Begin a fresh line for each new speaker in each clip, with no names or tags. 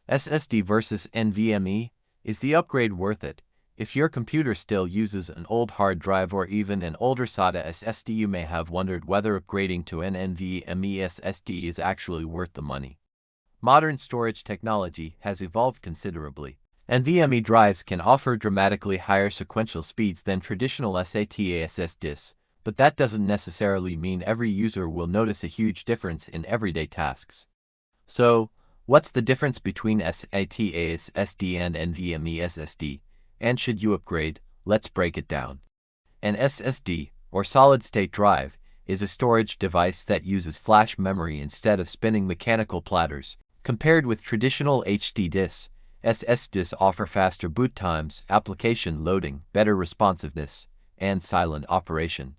SSD versus NVMe? Is the upgrade worth it? If your computer still uses an old hard drive or even an older SATA SSD, you may have wondered whether upgrading to an NVMe SSD is actually worth the money. Modern storage technology has evolved considerably. NVMe drives can offer dramatically higher sequential speeds than traditional SATA SSDs, but that doesn't necessarily mean every user will notice a huge difference in everyday tasks. So, what's the difference between SATA SSD and NVMe SSD, and should you upgrade? Let's break it down. An SSD, or solid-state drive, is a storage device that uses flash memory instead of spinning mechanical platters. Compared with traditional HD disks, SSDs offer faster boot times, application loading, better responsiveness, and silent operation.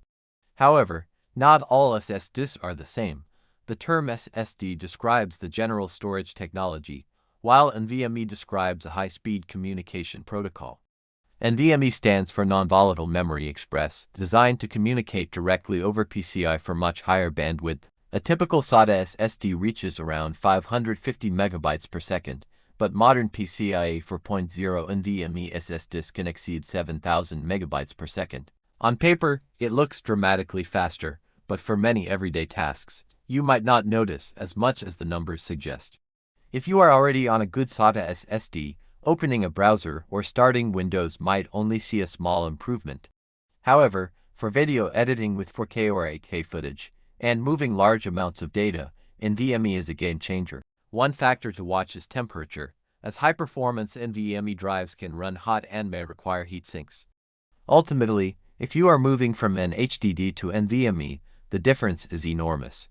However, not all SSDs are the same. The term SSD describes the general storage technology, while NVMe describes a high-speed communication protocol. NVMe stands for Non-Volatile Memory Express, designed to communicate directly over PCI for much higher bandwidth. A typical SATA SSD reaches around 550 megabytes per second, but modern PCIe 4.0 NVMe SSDs can exceed 7,000 megabytes per second. On paper, it looks dramatically faster, but for many everyday tasks, you might not notice as much as the numbers suggest. If you are already on a good SATA SSD, opening a browser or starting Windows might only see a small improvement. However, for video editing with 4K or 8K footage, and moving large amounts of data, NVMe is a game changer. One factor to watch is temperature, as high-performance NVMe drives can run hot and may require heat sinks. Ultimately, if you are moving from an HDD to NVMe, the difference is enormous.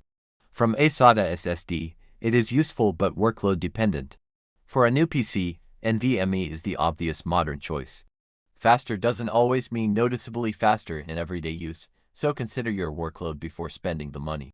From a SATA SSD, it is useful but workload dependent. For a new PC, NVMe is the obvious modern choice. Faster doesn't always mean noticeably faster in everyday use, so consider your workload before spending the money.